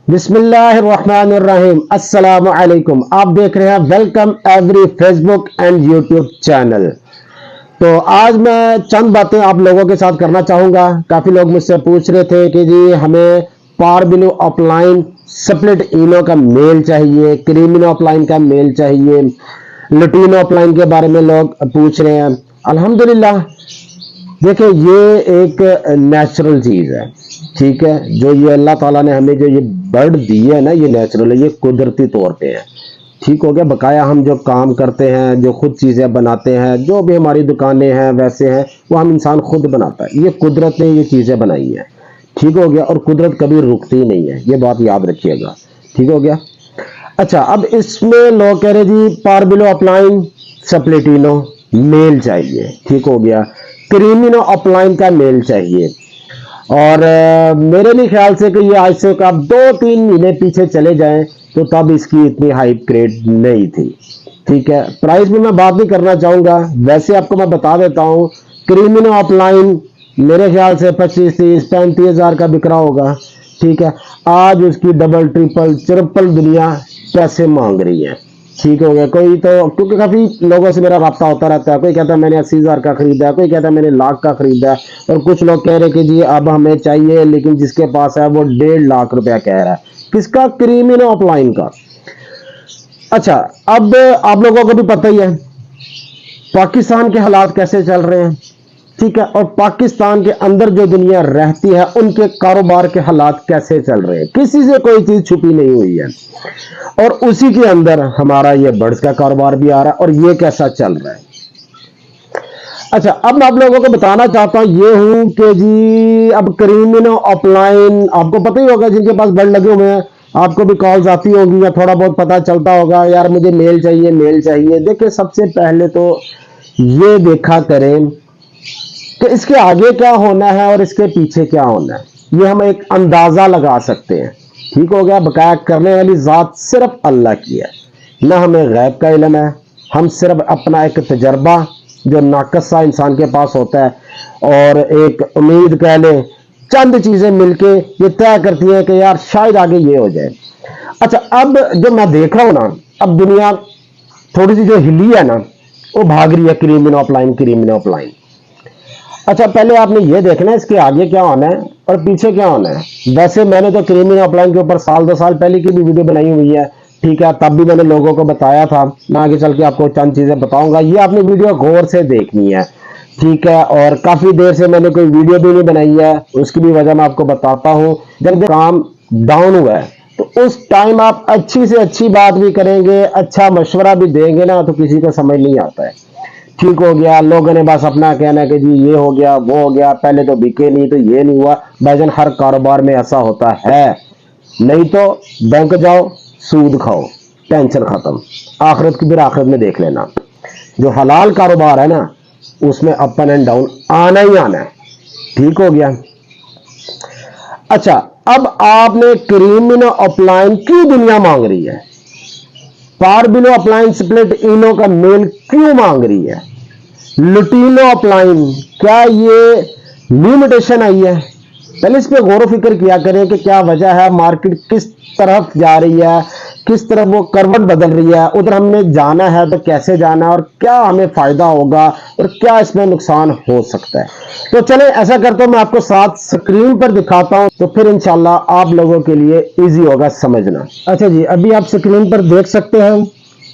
بسم اللہ الرحمن الرحیم، السلام علیکم۔ آپ دیکھ رہے ہیں welcome every Facebook and YouTube channel. تو آج میں چند باتیں آپ لوگوں کے ساتھ کرنا چاہوں گا۔ کافی لوگ مجھ سے پوچھ رہے تھے کہ جی ہمیں پاربلو اپ لائن سپلٹ اینو کا میل چاہیے، کریمینو اپ لائن کا میل چاہیے، لٹینو اپ لائن کے بارے میں لوگ پوچھ رہے ہیں۔ الحمدللہ دیکھیں، یہ ایک نیچرل چیز ہے، ٹھیک ہے۔ جو یہ اللہ تعالیٰ نے ہمیں جو یہ برڈ دی ہے نا، یہ نیچرل ہے، یہ قدرتی طور پہ ہے، ٹھیک ہو گیا۔ بقایا ہم جو کام کرتے ہیں، جو خود چیزیں بناتے ہیں، جو بھی ہماری دکانیں ہیں ویسے ہیں، وہ ہم انسان خود بناتا ہے۔ یہ قدرت نے یہ چیزیں بنائی ہیں، ٹھیک ہو گیا۔ اور قدرت کبھی رکتی نہیں ہے، یہ بات یاد رکھیے گا، ٹھیک ہو گیا۔ اچھا، اب اس میں لوگ کہہ رہے جی پاربلو اپ لائن سپلیٹینو میل چاہیے، ٹھیک ہو گیا، کریمینو اپ لائن کا میل چاہیے۔ اور میرے بھی خیال سے کہ یہ آج سے آپ 2-3 مہینے پیچھے چلے جائیں تو تب اس کی اتنی ہائپ کریٹ نہیں تھی، ٹھیک ہے۔ پرائز بھی میں بات نہیں کرنا چاہوں گا، ویسے آپ کو میں بتا دیتا ہوں، کریمینو اپ لائن میرے خیال سے 25-30-35 ہزار کا بک رہا ہوگا، ٹھیک ہے۔ آج اس کی ڈبل ٹرپل چرپل دنیا پیسے مانگ رہی ہے، ٹھیک ہو گیا۔ کوئی تو کیونکہ کافی لوگوں سے میرا رابطہ ہوتا رہتا ہے، کوئی کہتا ہے میں نے 80 ہزار کا خریدا ہے، کوئی کہتا ہے میں نے 1,00,000 کا خریدا ہے، اور کچھ لوگ کہہ رہے کہ جی اب ہمیں چاہیے، لیکن جس کے پاس ہے وہ 1,50,000 روپیہ کہہ رہا ہے۔ کس کا؟ کریمینو اپ لائن کا۔ اچھا، اب آپ لوگوں کو بھی پتہ ہی ہے پاکستان کے حالات کیسے چل رہے ہیں، ٹھیک ہے، اور پاکستان کے اندر جو دنیا رہتی ہے ان کے کاروبار کے حالات کیسے چل رہے ہیں، کسی سے کوئی چیز چھپی نہیں ہوئی ہے۔ اور اسی کے اندر ہمارا یہ برڈز کا کاروبار بھی آ رہا ہے، اور یہ کیسا چل رہا ہے۔ اچھا، اب میں آپ لوگوں کو بتانا چاہتا ہوں یہ ہوں کہ جی اب کریمینو اپ لائن آپ کو پتہ ہی ہوگا، جن کے پاس برڈ لگے ہوئے ہیں آپ کو بھی کالز آتی ہوگی یا تھوڑا بہت پتہ چلتا ہوگا، یار مجھے میل چاہیے میل چاہیے۔ دیکھیں، سب سے پہلے تو یہ دیکھا کریں کہ اس کے آگے کیا ہونا ہے اور اس کے پیچھے کیا ہونا ہے، یہ ہم ایک اندازہ لگا سکتے ہیں، ٹھیک ہو گیا۔ بقایا کرنے والی ذات صرف اللہ کی ہے، نہ ہمیں غیب کا علم ہے، ہم صرف اپنا ایک تجربہ جو ناقص سا انسان کے پاس ہوتا ہے اور ایک امید کہہ لیں، چند چیزیں مل کے یہ طے کرتی ہیں کہ یار شاید آگے یہ ہو جائے۔ اچھا، اب جو میں دیکھ رہا ہوں نا، اب دنیا تھوڑی سی جو ہلی ہے نا، وہ بھاگ رہی ہے کریمینو اپ لائن کریمینو اپ لائن۔ اچھا، پہلے آپ نے یہ دیکھنا ہے اس کے آگے کیا ہونا ہے اور پیچھے کیا ہونا ہے۔ ویسے میں نے تو کریمینو اپ لائن کے اوپر 1-2 سال پہلے کی بھی ویڈیو بنائی ہوئی ہے، ٹھیک ہے، تب بھی میں نے لوگوں کو بتایا تھا۔ میں آگے چل کے آپ کو چند چیزیں بتاؤں گا، یہ آپ نے ویڈیو غور سے دیکھنی ہے، ٹھیک ہے۔ اور کافی دیر سے میں نے کوئی ویڈیو بھی نہیں بنائی ہے، اس کی بھی وجہ میں آپ کو بتاتا ہوں۔ جب کام ڈاؤن ہوا ہے تو اس ٹائم آپ اچھی سے اچھی بات بھی کریں گے، اچھا مشورہ بھی دیں گے نا، تو کسی کو سمجھ نہیں آتا ہے، ٹھیک ہو گیا۔ لوگوں نے بس اپنا کہنا ہے کہ جی یہ ہو گیا وہ ہو گیا، پہلے تو بکے نہیں تو یہ نہیں ہوا۔ بھائی جان، ہر کاروبار میں ایسا ہوتا ہے، نہیں تو بینک جاؤ سود کھاؤ، ٹینشن ختم، آخرت کی پھر آخرت میں دیکھ لینا۔ جو حلال کاروبار ہے نا اس میں اپن اینڈ ڈاؤن آنا ہی آنا ہے، ٹھیک ہو گیا۔ اچھا، اب آپ نے کریمینو اپ لائن کیوں دنیا مانگ رہی ہے، پاربلو اپ لائن سپلٹ اینو کا میل کیوں مانگ رہی ہے، لٹینو اپ لائن کیا یہ لمیٹیشن آئی ہے؟ پہلے اس پہ غور و فکر کیا کریں کہ کیا وجہ ہے، مارکیٹ کس طرف جا رہی ہے، کس طرف وہ کروٹ بدل رہی ہے، ادھر ہم نے جانا ہے تو کیسے جانا ہے، اور کیا ہمیں فائدہ ہوگا اور کیا اس میں نقصان ہو سکتا ہے۔ تو چلیں ایسا کرتا ہوں، میں آپ کو ساتھ سکرین پر دکھاتا ہوں تو پھر انشاءاللہ آپ لوگوں کے لیے ایزی ہوگا سمجھنا۔ اچھا جی، ابھی آپ سکرین پر دیکھ سکتے ہیں۔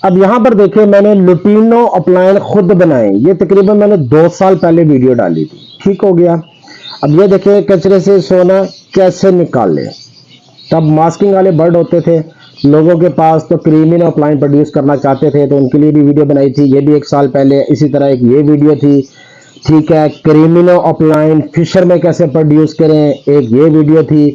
اب یہاں پر دیکھیں، میں نے لٹینو اپ لائن خود بنائے، یہ تقریباً میں نے 2 سال پہلے ویڈیو ڈالی تھی، ٹھیک ہو گیا۔ اب یہ دیکھیں کچرے سے سونا کیسے نکالے۔ تب ماسکنگ والے برڈ ہوتے تھے لوگوں کے پاس، تو کریمینو اپ لائن پروڈیوس کرنا چاہتے تھے تو ان کے لیے بھی ویڈیو بنائی تھی، یہ بھی 1 سال پہلے۔ اسی طرح ایک یہ ویڈیو تھی، ٹھیک ہے، کریمینو اپ لائن فشر میں کیسے پروڈیوس کریں، ایک یہ ویڈیو تھی،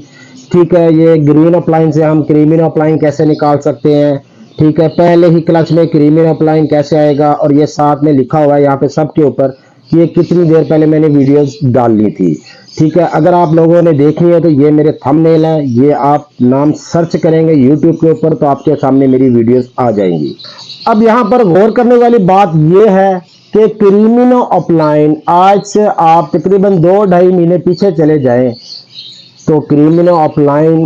ٹھیک ہے۔ یہ گرین اپ لائن سے ہم کریمینو اپ لائن کیسے نکال سکتے ہیں، ٹھیک ہے۔ پہلے ہی کلچ میں کریمینو اپ لائن کیسے آئے گا، اور یہ ساتھ میں لکھا ہوا ہے یہاں پہ سب کے اوپر کہ یہ کتنی دیر پہلے میں نے ویڈیوز ڈالنی تھی، ٹھیک ہے۔ اگر آپ لوگوں نے دیکھنی ہے تو یہ میرے تھم نیل ہے، یہ آپ نام سرچ کریں گے یوٹیوب کے اوپر تو آپ کے سامنے میری ویڈیوز آ جائیں گی۔ اب یہاں پر غور کرنے والی بات یہ ہے کہ کریمینو اپ لائن آج سے آپ تقریباً 2-2.5 مہینے پیچھے چلے جائیں تو کریمینو اپ لائن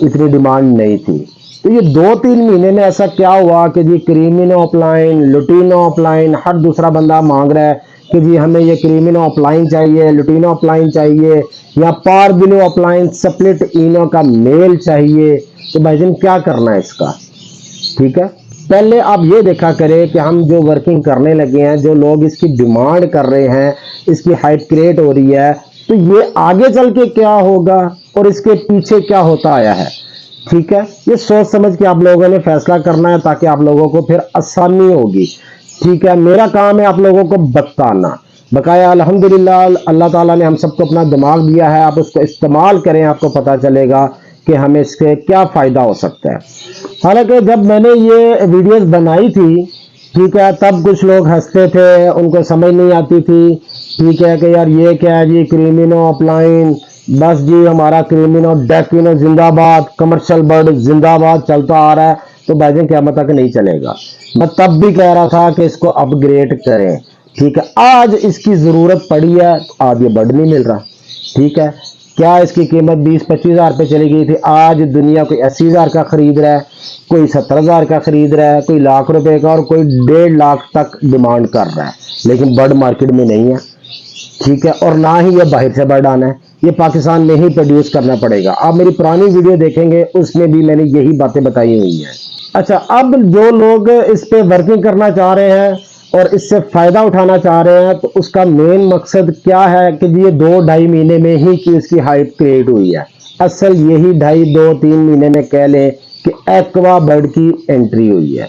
اتنی ڈیمانڈ نہیں تھی. تو یہ 2-3 مہینے میں ایسا کیا ہوا کہ جی کریمینو اپ لائن، لوٹینو اپ لائن، ہر دوسرا بندہ مانگ رہا ہے کہ جی ہمیں یہ کریمینو اپ لائن چاہیے، لوٹینو اپ لائن چاہیے، یا پاربلو اپ لائن سپلٹ اینو کا میل چاہیے. تو بھائی جان کیا کرنا ہے اس کا؟ ٹھیک ہے، پہلے آپ یہ دیکھا کرے کہ ہم جو ورکنگ کرنے لگے ہیں، جو لوگ اس کی ڈیمانڈ کر رہے ہیں، اس کی ہائپ کریٹ ہو رہی ہے، تو یہ آگے چل کے کیا ہوگا اور اس کے پیچھے کیا ہوتا آیا ہے. ٹھیک ہے، یہ سوچ سمجھ کے آپ لوگوں نے فیصلہ کرنا ہے تاکہ آپ لوگوں کو پھر آسانی ہوگی. ٹھیک ہے، میرا کام ہے آپ لوگوں کو بتانا. بقایا الحمدللہ اللہ تعالیٰ نے ہم سب کو اپنا دماغ دیا ہے، آپ اس کو استعمال کریں، آپ کو پتہ چلے گا کہ ہمیں اس سے کیا فائدہ ہو سکتا ہے. حالانکہ جب میں نے یہ ویڈیوز بنائی تھی، ٹھیک ہے، تب کچھ لوگ ہنستے تھے، ان کو سمجھ نہیں آتی تھی. ٹھیک ہے کہ یار یہ کیا ہے جی کریمینو اپ لائن، بس جی ہمارا کریمینو ڈیکینو زندہ باد، کمرشل برڈ زندہ باد چلتا آ رہا ہے. تو بھائی جان قیامت تک نہیں چلے گا. میں تب بھی کہہ رہا تھا کہ اس کو اپ گریڈ کریں. ٹھیک ہے، آج اس کی ضرورت پڑی ہے، آج یہ برڈ نہیں مل رہا. ٹھیک ہے، کیا اس کی قیمت 20-25 ہزار پہ چلی گئی تھی، آج دنیا کوئی 80 ہزار کا خرید رہا ہے، کوئی 70 ہزار کا خرید رہا ہے، کوئی لاکھ روپے کا، اور کوئی 1.5 لاکھ تک ڈیمانڈ کر رہا ہے. لیکن برڈ مارکیٹ میں نہیں ہے. ٹھیک ہے، اور نہ ہی یہ باہر سے برڈ آنا ہے، یہ پاکستان میں ہی پروڈیوس کرنا پڑے گا. آپ میری پرانی ویڈیو دیکھیں گے، اس میں بھی میں نے یہی باتیں بتائی ہوئی ہیں. اچھا، اب جو لوگ اس پہ ورکنگ کرنا چاہ رہے ہیں اور اس سے فائدہ اٹھانا چاہ رہے ہیں، تو اس کا مین مقصد کیا ہے کہ یہ 2-2.5 مہینے میں ہی کی اس کی ہائپ کریٹ ہوئی ہے. اصل یہی 2.5-3 مہینے میں کہہ لیں کہ ایکوا برڈ کی انٹری ہوئی ہے.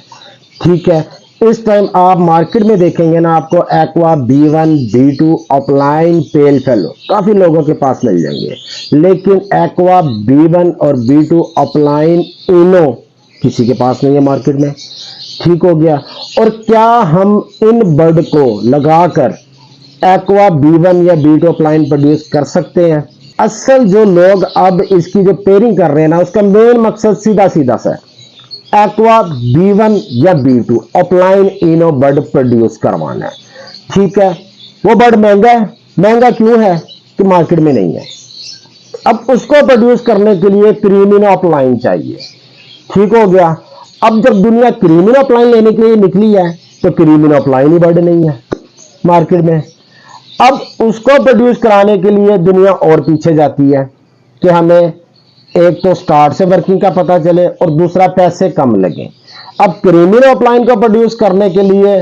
ٹھیک ہے، اس ٹائم آپ مارکیٹ میں دیکھیں گے نا، آپ کو ایکوا B1 B2 اپ لائن پیل فیلو کافی لوگوں کے پاس مل جائیں گے، لیکن ایکوا B1 اور B2 اپ لائن اینو کسی کے پاس نہیں ہے مارکیٹ میں. ٹھیک ہو گیا. اور کیا ہم ان برڈ کو لگا کر ایکوا B1 یا B2 اپ لائن پروڈیوس کر سکتے ہیں؟ اصل جو لوگ اب اس کی جو پیرنگ کر رہے ہیں نا، اس کا مین مقصد سیدھا سیدھا سا ہے، ایکوا B1 یا B2 اپ لائن اینو برڈ پروڈیوس کروانا ہے. ٹھیک ہے، وہ برڈ مہنگا ہے. مہنگا کیوں ہے؟ کہ مارکیٹ میں نہیں ہے. اب اس کو پروڈیوس کرنے کے لیے کریمینو اپ لائن چاہیے. ٹھیک ہو گیا. اب جب دنیا کریمینو اپ لائن لینے کے لیے نکلی ہے، تو کریمینو اپ لائن ہی برڈ نہیں ہے مارکیٹ میں. اب اس کو پروڈیوس کرانے کے لیے دنیا اور پیچھے جاتی ہے کہ ہمیں ایک تو سٹارٹ سے ورکنگ کا پتہ چلے اور دوسرا پیسے کم لگیں. اب کریمینو اپ لائن کو پروڈیوس کرنے کے لیے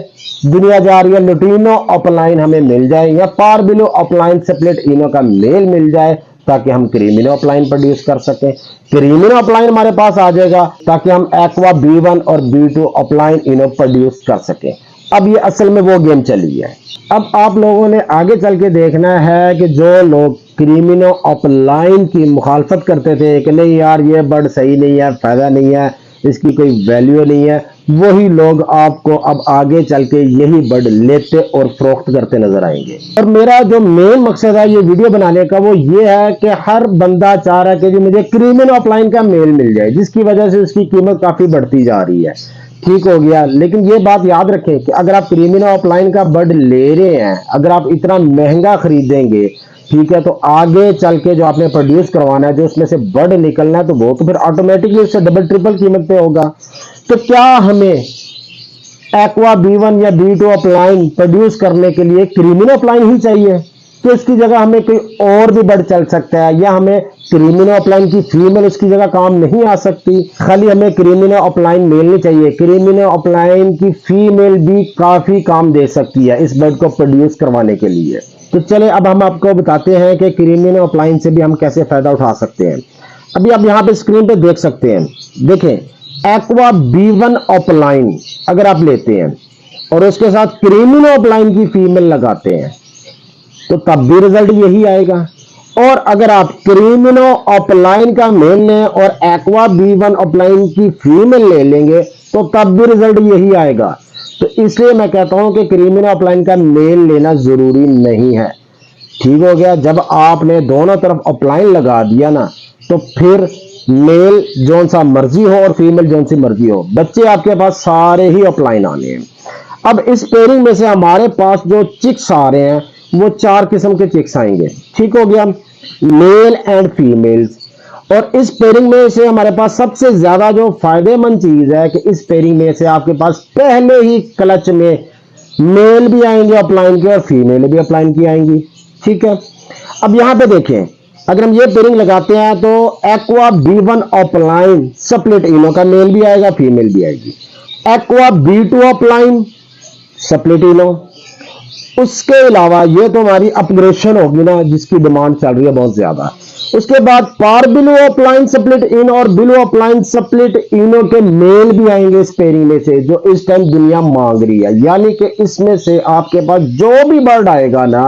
دنیا جا رہی ہے لوٹینو اپ لائن ہمیں مل جائے یا پاربلو اپ لائن سپلٹ اینو کا میل مل جائے تاکہ ہم کریمینو اپ لائن پروڈیوس کر سکیں. کریمینو اپ لائن ہمارے پاس آ جائے گا تاکہ ہم ایکوا B1 اور B2 اپ لائن اینو پروڈیوس کر سکیں. اب یہ اصل میں وہ گیم چلی ہے. اب آپ لوگوں نے آگے چل کے دیکھنا ہے کہ جو لوگ کریمینو اپ لائن کی مخالفت کرتے تھے کہ نہیں یار یہ برڈ صحیح نہیں ہے، فائدہ نہیں ہے، اس کی کوئی ویلیو نہیں ہے، وہی لوگ آپ کو اب آگے چل کے یہی برڈ لیتے اور فروخت کرتے نظر آئیں گے. اور میرا جو مین مقصد ہے یہ ویڈیو بنانے کا وہ یہ ہے کہ ہر بندہ چاہ رہا ہے کہ مجھے کریمینو اپ لائن کا میل مل جائے، جس کی وجہ سے اس کی قیمت کافی بڑھتی جا رہی ہے. ٹھیک ہو گیا. لیکن یہ بات یاد رکھیں کہ اگر آپ کریمینو اپ لائن کا برڈ لے رہے ہیں، اگر آپ اتنا مہنگا خریدیں گے، ٹھیک ہے، تو آگے چل کے جو آپ نے پروڈیوس کروانا ہے، جو اس میں سے برڈ نکلنا ہے، تو وہ تو پھر آٹومیٹکلی اس سے ڈبل ٹرپل قیمت پہ ہوگا. تو کیا ہمیں ایکوا B1 یا B2 اپ لائن پروڈیوس کرنے کے لیے کریمینو اپ لائن ہی چاہیے؟ تو اس کی جگہ ہمیں کوئی اور بھی برڈ چل سکتا ہے، یا ہمیں کریمینو اپ لائن کی فیمیل اس کی جگہ کام نہیں آ سکتی؟ خالی ہمیں کریمینو اپ لائن میل نہیں چاہیے، کریمینو اپ لائن کی فیمیل بھی کافی کام دے سکتی ہے اس برڈ کو پروڈیوس کروانے کے لیے. تو چلے اب ہم آپ کو بتاتے ہیں کہ کریمینو اپ لائن سے بھی ہم کیسے فائدہ اٹھا سکتے ہیں. ابھی آپ یہاں پہ اسکرین پہ دیکھ سکتے ہیں، دیکھیں ایکوا B1 اپ لائن اگر آپ لیتے ہیں اور اس کے ساتھ کریمینو اپ لائن کی فیمیل لگاتے ہیں تو تب بھی رزلٹ یہی آئے گا. اور اگر آپ کریمینو اپ لائن کا میل لیں اور ایکوا B1 اپ لائن کی فیمیل لے لیں گے تو تب بھی رزلٹ یہی آئے گا. تو اس لیے میں کہتا ہوں کہ کریمینو اپ لائن کا میل لینا ضروری نہیں ہے. ٹھیک ہو گیا. جب آپ نے دونوں طرف اپ لائن لگا دیا نا، تو پھر میل جون سا مرضی ہو اور فیمیل جون سی مرضی ہو، بچے آپ کے پاس سارے ہی اپ لائن آنے ہیں. اب اس پیرنگ میں سے ہمارے پاس جو چکس آ رہے ہیں وہ 4 قسم کے چکس آئیں گے. ٹھیک ہو گیا، میل اینڈ فیمیلز. اور اس پیرنگ میں سے ہمارے پاس سب سے زیادہ جو فائدے مند چیز ہے کہ اس پیرنگ میں سے آپ کے پاس پہلے ہی کلچ میں میل بھی آئیں گے اپ لائن کی اور فیمیل بھی اپ لائن کی آئیں گی. ٹھیک ہے. اب یہاں پہ دیکھیں اگر ہم یہ پیرنگ لگاتے ہیں تو ایکوا B1 اپ لائن سپلٹ انو کا میل بھی آئے گا فیمیل بھی آئے گی. ایکوا B2 اپ لائن سپلٹ انو. اس کے علاوہ یہ تو ہماری اپگریشن ہوگی نا جس کی ڈیمانڈ چل رہی ہے بہت زیادہ. اس کے بعد پار بلو اپ لائن سپلٹ انو اور بلو اپ لائن سپلٹ انو کے میل بھی آئیں گے اس پیرنگ میں سے جو اس ٹائم دنیا مانگ رہی ہے. یعنی کہ اس میں سے آپ کے پاس جو بھی برڈ آئے گا نا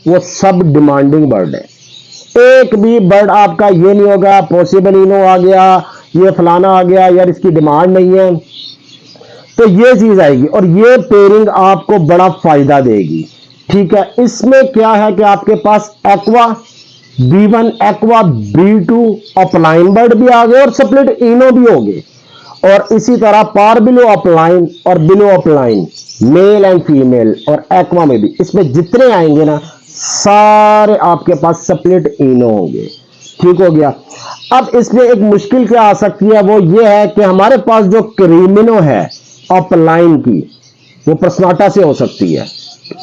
وہ سب ڈیمانڈنگ برڈ ہے. ایک بھی برڈ آپ کا یہ نہیں ہوگا پوسیبل انو آ گیا یہ فلانا آ گیا یار اس کی ڈیمانڈ نہیں ہے. تو یہ چیز آئے گی اور یہ پیرنگ آپ کو بڑا فائدہ دے گی. ٹھیک ہے. اس میں کیا ہے کہ آپ کے پاس ایکوا B1 ایکوا B2 اپ لائن برڈ بھی آ گئے اور سپلٹ انو بھی ہو گئے. اور اسی طرح پار بلو اپ لائن اور بلو اپ لائن میل اینڈ فیمیل اور ایکوا میں بھی اس میں جتنے آئیں گے نا سارے آپ کے پاس سپلٹ انو ہوں گے. ٹھیک ہو گیا. اب اس میں ایک مشکل کیا آ سکتی ہے وہ یہ ہے کہ ہمارے پاس جو کریمنو ہے اپ لائن کی وہ پرسناٹا سے ہو سکتی ہے.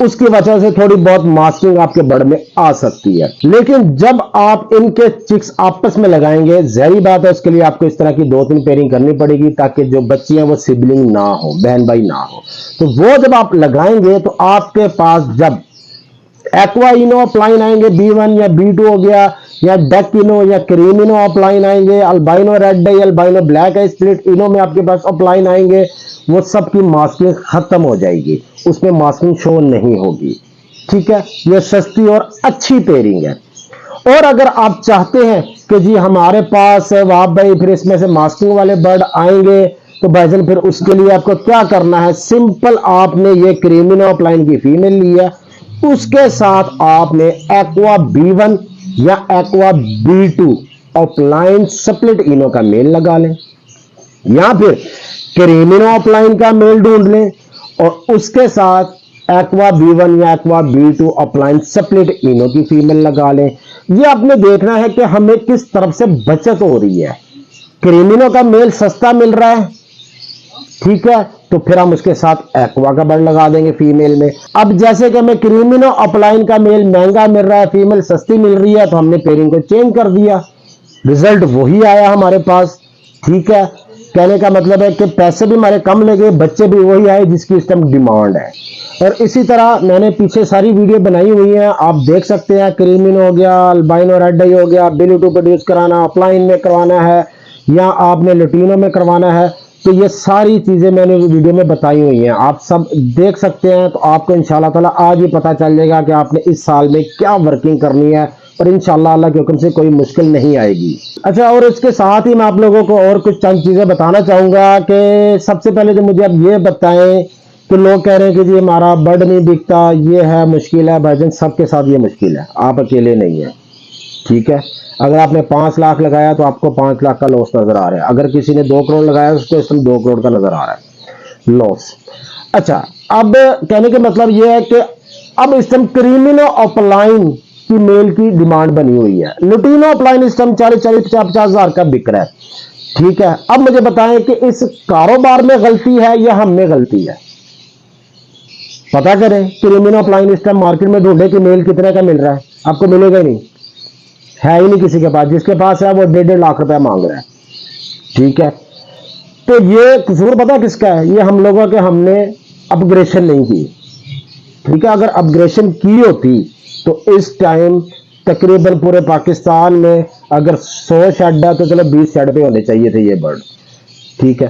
اس کی وجہ سے تھوڑی بہت ماسکنگ آپ کے برڈ میں آ سکتی ہے. لیکن جب آپ ان کے چکس آپس میں لگائیں گے ظاہری بات ہے اس کے لیے آپ کو اس طرح کی 2-3 پیرنگ کرنی پڑے گی تاکہ جو بچی ہیں وہ سبلنگ نہ ہو بہن بھائی نہ ہو. تو وہ جب آپ لگائیں گے تو آپ کے پاس جب ایکوا انو اپ لائن آئیں گے B1 یا B2 ہو گیا یا ڈک انو یا کریم انو اپ لائن آئیں گے البائنو ریڈ ہے البائنو بلیک ہے سپلٹ انو میں آپ کے پاس اپ لائن آئیں گے وہ سب کی ماسکنگ ختم ہو جائے گی. اس میں ماسکنگ شو نہیں ہوگی. ٹھیک ہے. یہ سستی اور اچھی پیرنگ ہے. اور اگر آپ چاہتے ہیں کہ جی ہمارے پاس وہاں بھائی پھر اس میں سے ماسکنگ والے برڈ آئیں گے تو بھائی جان پھر اس کے لیے آپ کو کیا کرنا ہے سمپل آپ نے یہ کریمنو اپ لائن کی فیمیل لی ہے اس کے ساتھ آپ نے ایکوا B1 یا ایکوا B2 اپ لائن سپلٹ انو کا میل لگا لیں یا پھر کریمنو اپ لائن کا میل ڈھونڈ لیں اور اس کے ساتھ ایکوا B1 یا ایکوا B2 اپ لائن سپلٹ انو کی فیمیل لگا لیں. یہ آپ نے دیکھنا ہے کہ ہمیں کس طرف سے بچت ہو رہی ہے. کریمنو کا میل سستا مل رہا ہے ٹھیک ہے تو پھر ہم اس کے ساتھ ایکوا کا برڈ لگا دیں گے فیمیل میں. اب جیسے کہ ہمیں کریمنو اپ لائن کا میل مہنگا مل رہا ہے فیمیل سستی مل رہی ہے تو ہم نے پیرنگ کو چینج کر دیا رزلٹ وہی آیا ہمارے پاس. ٹھیک ہے. کہنے کا مطلب ہے کہ پیسے بھی ہمارے کم لگے بچے بھی وہی آئے جس کی اس ٹائم ڈیمانڈ ہے. اور اسی طرح میں نے پیچھے ساری ویڈیو بنائی ہوئی ہیں آپ دیکھ سکتے ہیں. کریمنو ہو گیا البائنو ریڈ آئی ہو گیا B2 پروڈیوس کرانا اپ لائن میں کروانا ہے یا آپ نے لٹینو میں کروانا ہے تو یہ ساری چیزیں میں نے ویڈیو میں بتائی ہوئی ہیں آپ سب دیکھ سکتے ہیں. تو آپ کو انشاءاللہ تعالی آج ہی پتہ چل جائے گا کہ آپ نے اس سال میں کیا ورکنگ کرنی ہے اور انشاءاللہ اللہ کے حکم سے کوئی مشکل نہیں آئے گی. اچھا اور اس کے ساتھ ہی میں آپ لوگوں کو اور کچھ چند چیزیں بتانا چاہوں گا کہ سب سے پہلے تو مجھے اب یہ بتائیں کہ لوگ کہہ رہے ہیں کہ جی ہمارا برڈ نہیں بکتا یہ ہے مشکل ہے. بھائی جان سب کے ساتھ یہ مشکل ہے آپ اکیلے نہیں ہیں. ٹھیک ہے. اگر آپ نے 5 لاکھ لگایا تو آپ کو 5 لاکھ کا لاس نظر آ رہا ہے. اگر کسی نے 2 کروڑ لگایا اس کو اس میں 2 کروڑ کا نظر آ رہا ہے لاس. اچھا اب کہنے کا مطلب یہ ہے کہ اب اس ٹائم کریمنو اپ لائن کی میل کی ڈیمانڈ بنی ہوئی ہے. لٹینو اپ لائن اس ٹائم 40-50 ہزار کا بک رہا ہے. ٹھیک ہے. اب مجھے بتائیں کہ اس کاروبار میں غلطی ہے یا ہم میں غلطی ہے پتا کریں. کریمنو اپ لائن اس ٹائم مارکیٹ میں ڈھونڈے کہ میل کتنے کا مل رہا ہے آپ کو ملے گا ہی نہیں ہے ہی نہیں کسی کے پاس. جس کے پاس ہے وہ 1.5 لاکھ روپے مانگ رہا ہے. ٹھیک ہے. تو یہ قصور پتا کس کا ہے یہ ہم لوگوں کے ہم نے اپگریشن نہیں کی. ٹھیک ہے. اگر اپگریشن کی ہوتی تو اس ٹائم تقریباً پورے پاکستان میں اگر 100 شیڈ ہے تو چلو 20 شیڈ پہ ہونے چاہیے تھے یہ برڈ. ٹھیک ہے.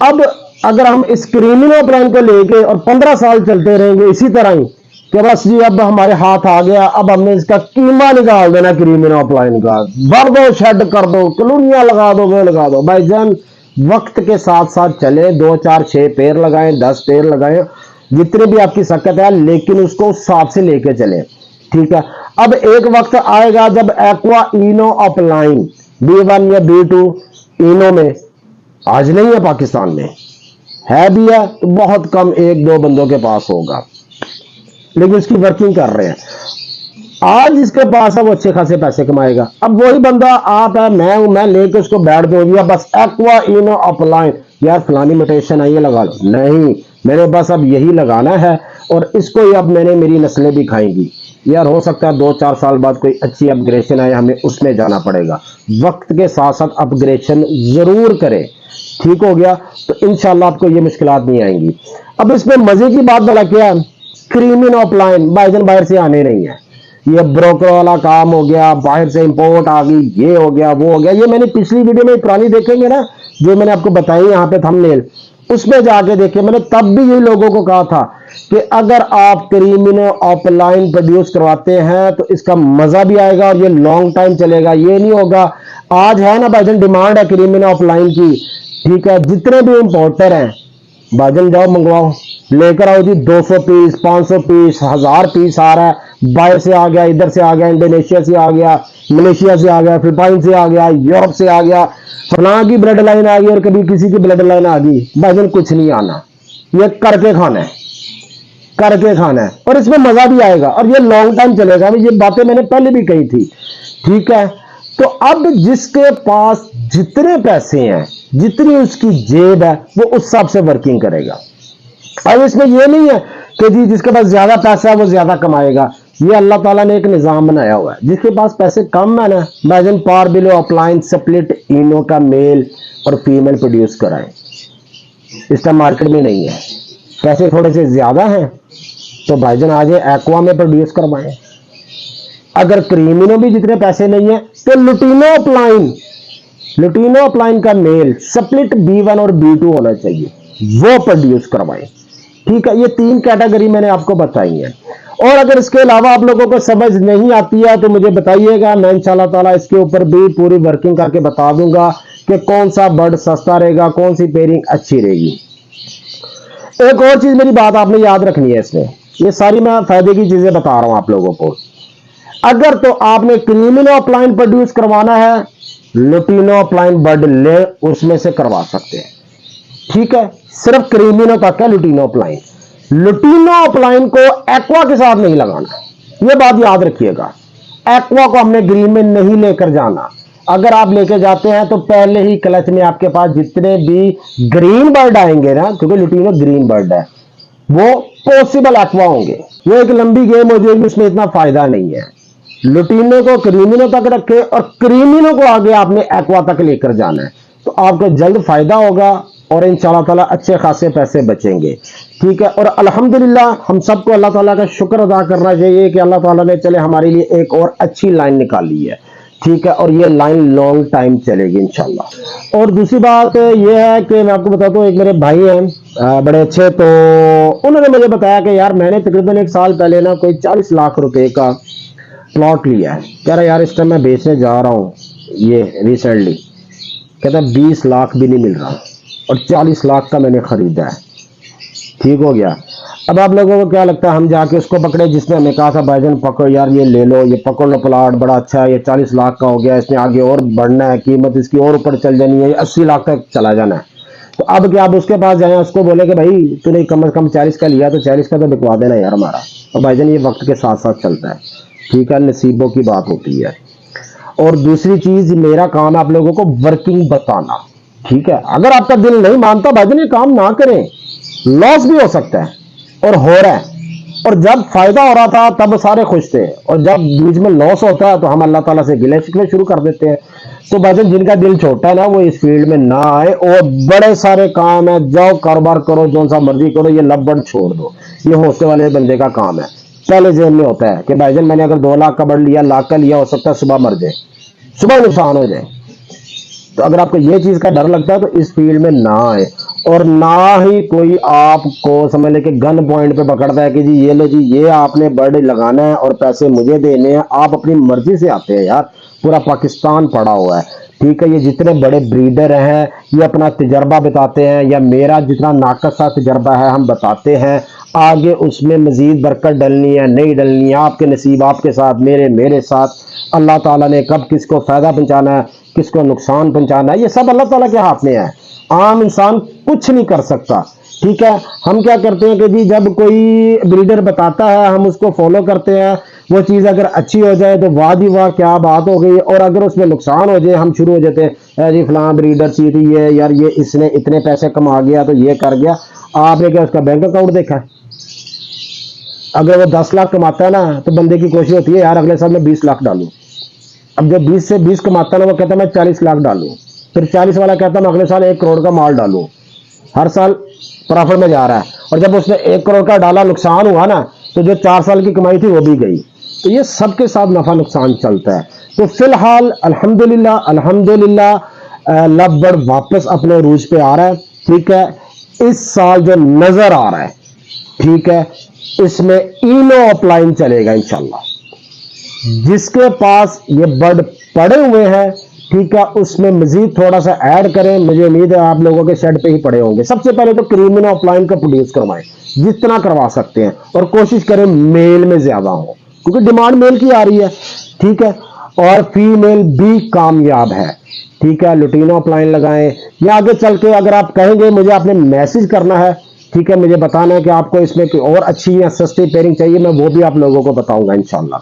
اب اگر ہم اس کریمنو اپ لائن کو لے کے اور 15 سال چلتے رہیں گے اسی طرح ہی کہ بس جی اب ہمارے ہاتھ آ گیا اب ہم نے اس کا قیمہ نکال دینا کریمنو اپ لائن کا بھر دو شیڈ کر دو کلونیاں لگا دو وہ لگا دو. بھائی جان وقت کے ساتھ ساتھ چلے 2 4 6 پیر لگائیں 10 پیر لگائیں جتنے بھی آپ کی سکت ہے لیکن اس کو اس حساب سے لے کے چلیں. ٹھیک ہے. اب ایک وقت آئے گا جب ایکوا انو اپ لائن B1 یا B2 انو میں آج نہیں ہے پاکستان میں ہے بھی ہے تو بہت کم 1-2 بندوں کے پاس ہوگا لیکن اس کی ورکنگ کر رہے ہیں. آج جس کے پاس ہے وہ اچھے خاصے پیسے کمائے گا. اب وہی بندہ آپ ہے، میں ہوں، میں لے کے اس کو بیٹھ دوں گی بس ایکوا انو اپلائن، یار فلانی میٹیشن ہے یہ لگا لو. نہیں، میرے پاس اب یہی لگانا ہے اور اس کو ہی اب میری نسلیں بھی کھائیں گی. یار ہو سکتا ہے 2-4 سال بعد کوئی اچھی اپگریشن آئے، ہمیں اس میں جانا پڑے گا. وقت کے ساتھ ساتھ اپگریشن ضرور کرے. ٹھیک ہو گیا؟ تو انشاءاللہ آپ کو یہ مشکلات نہیں آئیں گی. اب اس میں مزے کی بات بلا کیا ہے، کریمن آف لائن بھائی جان باہر سے آنے نہیں ہے. یہ بروکر والا کام ہو گیا، باہر سے امپورٹ آ گئی، یہ ہو گیا وہ ہو گیا. یہ میں نے پچھلی ویڈیو میں پرانی دیکھیں گے نا، جو میں نے آپ کو بتائی یہاں پہ تھمبنیل، اس میں جا کے دیکھیں. میں نے تب بھی یہی لوگوں کو کہا تھا کہ اگر آپ کریمن آف لائن پروڈیوس کرواتے ہیں تو اس کا مزہ بھی آئے گا اور یہ لانگ ٹائم چلے گا. یہ نہیں ہوگا آج ہے نا بھائی جان ڈیمانڈ ہے کریمن آف لائن کی، ٹھیک ہے، جتنے بھی امپورٹر ہیں بھائی جان جاؤ منگواؤ، لے کر آؤ جی. 200 پیس 500 پیس 1000 پیس آ رہا ہے، باہر سے آ گیا، ادھر سے آ گیا، انڈونیشیا سے آ گیا، ملیشیا سے آ گیا، فلپائن سے آ گیا، یورپ سے آ گیا، فلاں کی بلڈ لائن آ گئی اور کبھی کسی کی بلڈ لائن آ گئی. بھائی جان کچھ نہیں آنا، یہ کر کے کھانا ہے، کر کے کھانا ہے اور اس میں مزہ بھی آئے گا اور یہ لانگ ٹائم چلے گا. یہ باتیں میں نے پہلے بھی کہی تھی. ٹھیک ہے، تو اب جس کے پاس جتنے پیسے ہیں، جتنی اس کی جیب ہے، وہ اس حساب سے ورکنگ کرے گا. اب اس میں یہ نہیں ہے کہ جی جس کے پاس زیادہ پیسہ ہے وہ زیادہ کمائے گا. یہ اللہ تعالیٰ نے ایک نظام بنایا ہوا ہے. جس کے پاس پیسے کم ہے نا بھائی جان پار بلو اپلائن سپلٹ انو کا میل اور فیمیل پروڈیوس کرائیں. اس کا مارکیٹ میں نہیں ہے. پیسے تھوڑے سے زیادہ ہیں تو بھائی جان آج ایکوا میں پروڈیوس کروائیں. اگر کریمنو بھی جتنے پیسے نہیں ہیں تو لوٹینو اپلائن کا میل سپلٹ B1 اور B2 ہونا چاہیے، وہ پروڈیوس کروائیں. ٹھیک ہے، یہ 3 کیٹیگری میں نے آپ کو بتائی ہیں. اور اگر اس کے علاوہ آپ لوگوں کو سمجھ نہیں آتی ہے تو مجھے بتائیے گا، میں انشاءاللہ تعالیٰ اس کے اوپر بھی پوری ورکنگ کر کے بتا دوں گا کہ کون سا برڈ سستا رہے گا، کون سی پیئرنگ اچھی رہے گی. ایک اور چیز میری بات آپ نے یاد رکھنی ہے، اس میں یہ ساری میں فائدے کی چیزیں بتا رہا ہوں آپ لوگوں کو. اگر تو آپ نے کریمنو اپلائن پروڈیوس کروانا ہے، لوٹینو اپلائن برڈ لے اس میں سے کروا سکتے ہیں. ٹھیک ہے، صرف کریمنو تک ہے لوٹینو اپلائن. لوٹینو اپلائن کو ایکوا کے ساتھ نہیں لگانا، یہ بات یاد رکھیے گا. ایکوا کو ہم نے گرین میں نہیں لے کر جانا. اگر آپ لے کے جاتے ہیں تو پہلے ہی کلچ میں آپ کے پاس جتنے بھی گرین برڈ آئیں گے نا، کیونکہ لوٹینو گرین برڈ ہے، وہ پوسیبل ایکوا ہوں گے. وہ ایک لمبی گیم ہو جائے گی، اس میں اتنا فائدہ نہیں ہے. لوٹینو کو کریمنو تک رکھے اور کریمنو کو آگے آپ نے ایکوا تک لے کر جانا ہے، تو آپ کو جلد فائدہ ہوگا اور انشاءاللہ تعالیٰ اچھے خاصے پیسے بچیں گے. ٹھیک ہے، اور الحمدللہ ہم سب کو اللہ تعالیٰ کا شکر ادا کرنا چاہیے کہ اللہ تعالیٰ نے چلے ہمارے لیے ایک اور اچھی لائن نکالی ہے. ٹھیک ہے، اور یہ لائن لانگ ٹائم چلے گی انشاءاللہ. اور دوسری بات یہ ہے کہ میں آپ کو بتاتا ہوں، ایک میرے بھائی ہیں بڑے اچھے، تو انہوں نے مجھے بتایا کہ یار میں نے تقریباً 1 سال پہلے نا کوئی 40 لاکھ روپے کا پلاٹ لیا ہے. کہہ رہا یار اس ٹائم میں بیچنے جا رہا ہوں یہ ریسنٹلی، کہتا 20 لاکھ بھی نہیں مل رہا اور 40 لاکھ کا میں نے خریدا ہے. ٹھیک ہو گیا. اب آپ لوگوں کو کیا لگتا ہے ہم جا کے اس کو پکڑے جس نے ہمیں کہا تھا بھائی جان پکڑو یار یہ لے لو، یہ پکڑ لو پلاٹ بڑا اچھا ہے، یہ 40 لاکھ کا ہو گیا، اس نے آگے اور بڑھنا ہے، قیمت اس کی اور اوپر چل جانی ہے، یہ 80 لاکھ تک چلا جانا ہے. تو اب کیا آپ اس کے پاس جائیں، اس کو بولے کہ بھائی تو نے کم از کم 40 کا لیا تو 40 کا تو بکوا دینا یار ہمارا. اور بھائی جان یہ وقت کے ساتھ ساتھ چلتا ہے. ٹھیک ہے، نصیبوں کی بات ہوتی ہے. اور دوسری چیز میرا کام ہے آپ لوگوں کو ورکنگ بتانا. ٹھیک ہے، اگر آپ کا دل نہیں مانتا بھائی جان یہ کام نہ کریں، لاس بھی ہو سکتا ہے اور ہو رہا ہے. اور جب فائدہ ہو رہا تھا تب سارے خوش تھے، اور جب بیچ میں لاس ہوتا ہے تو ہم اللہ تعالیٰ سے گلے شکوے شروع کر دیتے ہیں. تو بھائی جان جن کا دل چھوٹا ہے نا وہ اس فیلڈ میں نہ آئے. اور بڑے سارے کام ہیں، جاؤ کاروبار کرو، جو سا مرضی کرو، یہ لب بڑ چھوڑ دو. یہ حوصلے والے بندے کا کام ہے. پہلے ذہن میں ہوتا ہے کہ بھائی جان میں نے اگر 2 لاکھ کا بڑھ لیا، لاکھ کا لیا، ہو سکتا ہے صبح مر جائے، صبح نقصان ہو جائے. تو اگر آپ کو یہ چیز کا ڈر لگتا ہے تو اس فیلڈ میں نہ آئے. اور نہ ہی کوئی آپ کو سمجھ لے کہ گن پوائنٹ پہ پکڑتا ہے کہ جی یہ لو جی یہ آپ نے برڈ لگانا ہے اور پیسے مجھے دینے ہیں. آپ اپنی مرضی سے آتے ہیں یار، پورا پاکستان پڑا ہوا ہے. ٹھیک ہے، یہ جتنے بڑے بریڈر ہیں یہ اپنا تجربہ بتاتے ہیں، یا میرا جتنا ناقصہ تجربہ ہے ہم بتاتے ہیں. آگے اس میں مزید برکت ڈلنی ہے نہیں ڈلنی ہے آپ کے نصیب، آپ کے ساتھ، میرے ساتھ. اللہ تعالیٰ نے کب کس کو فائدہ پہنچانا ہے، کس کو نقصان پہنچانا ہے، یہ سب اللہ تعالیٰ کے ہاتھ میں ہے. عام انسان کچھ نہیں کر سکتا. ٹھیک ہے، ہم کیا کرتے ہیں کہ جی جب کوئی بریڈر بتاتا ہے ہم اس کو فالو کرتے ہیں، وہ چیز اگر اچھی ہو جائے تو واہ جی واہ کیا بات ہو گئی، اور اگر اس میں نقصان ہو جائے ہم شروع ہو جاتے ہیں جی فلاں بریڈر چیٹی ہے یار، یہ اس نے اتنے پیسے کما گیا تو یہ کر گیا۔ آپ نے کیا اس کا بینک اکاؤنٹ دیکھا ہے؟ اگر وہ 10 لاکھ کماتا ہے نا تو بندے کی کوشش ہوتی ہے یار اگلے سال میں 20 لاکھ ڈالوں۔ اب جب 20 سے 20 کماتا ہے نا وہ کہتا ہے میں 40 لاکھ ڈالوں، پھر 40 والا کہتا ہے میں اگلے سال 1 کروڑ کا مال ڈالوں، ہر سال پرافٹ میں جا رہا ہے، اور جب اس نے 1 کروڑ کا ڈالا نقصان ہوا نا تو جو 4 سال کی کمائی تھی وہ بھی گئی۔ تو یہ سب کے ساتھ نفع نقصان چلتا ہے۔ تو فی الحال الحمدللہ لب بڑ واپس اپنے عروج پہ آ رہا ہے، ٹھیک ہے۔ اس سال جو نظر آ رہا ہے، ٹھیک ہے، اس میں اینو اپ لائن چلے گا انشاءاللہ۔ جس کے پاس یہ برڈ پڑے ہوئے ہیں، ٹھیک ہے، اس میں مزید تھوڑا سا ایڈ کریں، مجھے امید ہے آپ لوگوں کے شیڈ پہ ہی پڑے ہوں گے۔ سب سے پہلے تو کریمینو اپ لائن کا پروڈیوس کروائیں جتنا کروا سکتے ہیں، اور کوشش کریں میل میں زیادہ ہو کیونکہ ڈیمانڈ میل کی آ رہی ہے، ٹھیک ہے، اور فیمیل بھی کامیاب ہے، ٹھیک ہے۔ لوٹینو اپ لائن لگائیں، یا آگے چل کے اگر آپ کہیں گے مجھے آپ نے میسج کرنا ہے، ٹھیک ہے، مجھے بتانا ہے کہ آپ کو اس میں کوئی اور اچھی یا سستی پیئرنگ چاہیے، میں وہ بھی آپ لوگوں کو بتاؤں گا انشاءاللہ۔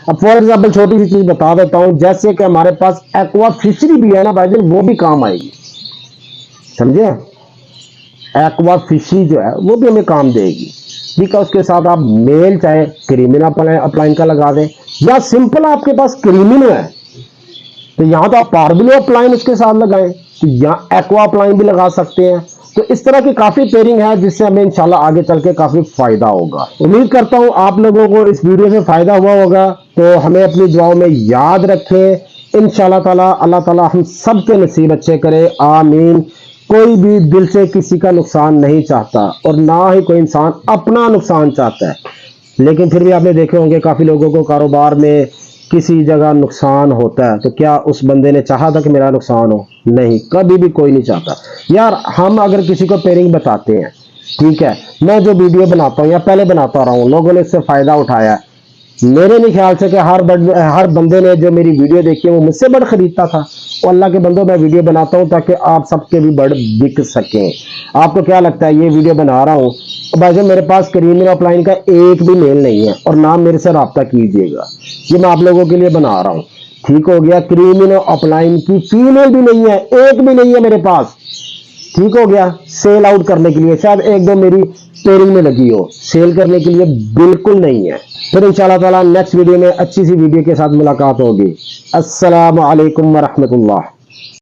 اب فار ایگزامپل چھوٹی سی چیز بتا دیتا ہوں، جیسے کہ ہمارے پاس ایکوا فشری بھی ہے نا بھائی جان، وہ بھی کام آئے گی، سمجھے؟ ایکوا فشری جو ہے وہ بھی ہمیں کام دے گی، ٹھیک ہے۔ اس کے ساتھ آپ میل چاہے کریمینو اپ لائن کا لگا دیں، یا سمپل آپ کے پاس کریمینو ہے تو یہاں تو آپ پاربلو اپ لائن اس کے ساتھ لگائیں، تو یہاں ایکوا اپ لائن بھی لگا سکتے ہیں۔ تو اس طرح کی کافی پیئرنگ ہے جس سے ہمیں انشاءاللہ آگے چل کے کافی فائدہ ہوگا۔ امید کرتا ہوں آپ لوگوں کو اس ویڈیو سے فائدہ ہوا ہوگا، تو ہمیں اپنی دعاؤں میں یاد رکھیں انشاءاللہ تعالی۔ اللہ تعالی ہم سب کے نصیب اچھے کرے، آمین۔ کوئی بھی دل سے کسی کا نقصان نہیں چاہتا، اور نہ ہی کوئی انسان اپنا نقصان چاہتا ہے، لیکن پھر بھی آپ نے دیکھے ہوں گے کافی لوگوں کو کاروبار میں کسی جگہ نقصان ہوتا ہے، تو کیا اس بندے نے چاہا تھا کہ میرا نقصان ہو؟ نہیں، کبھی بھی کوئی نہیں چاہتا۔ یار ہم اگر کسی کو پیئرنگ بتاتے ہیں، ٹھیک ہے، میں جو ویڈیو بناتا ہوں یا پہلے بناتا رہا ہوں، لوگوں نے اس سے فائدہ اٹھایا ہے، میرے نہیں خیال سے کہ ہر بندے نے جو میری ویڈیو دیکھی ہے وہ مجھ سے برڈ خریدتا تھا۔ اور اللہ کے بندوں میں ویڈیو بناتا ہوں تاکہ آپ سب کے بھی برڈ بک سکیں۔ آپ کو کیا لگتا ہے یہ ویڈیو بنا رہا ہوں بھائی جان، میرے پاس کریمینو اپ لائن کا ایک بھی میل نہیں ہے، اور نہ میرے سے رابطہ کیجیے گا، یہ میں آپ لوگوں کے لیے بنا رہا ہوں، ٹھیک ہو گیا۔ کریمینو اپ لائن کی فیمیل بھی نہیں ہے، ایک بھی نہیں ہے میرے پاس، ٹھیک ہو گیا۔ سیل آؤٹ کرنے کے لیے شاید ایک دو میری پیئرنگ میں لگی ہو، سیل کرنے کے لیے بالکل نہیں ہے۔ پھر انشاءاللہ تعالی نیکسٹ ویڈیو میں اچھی سی ویڈیو کے ساتھ ملاقات ہوگی۔ السلام علیکم ورحمۃ اللہ۔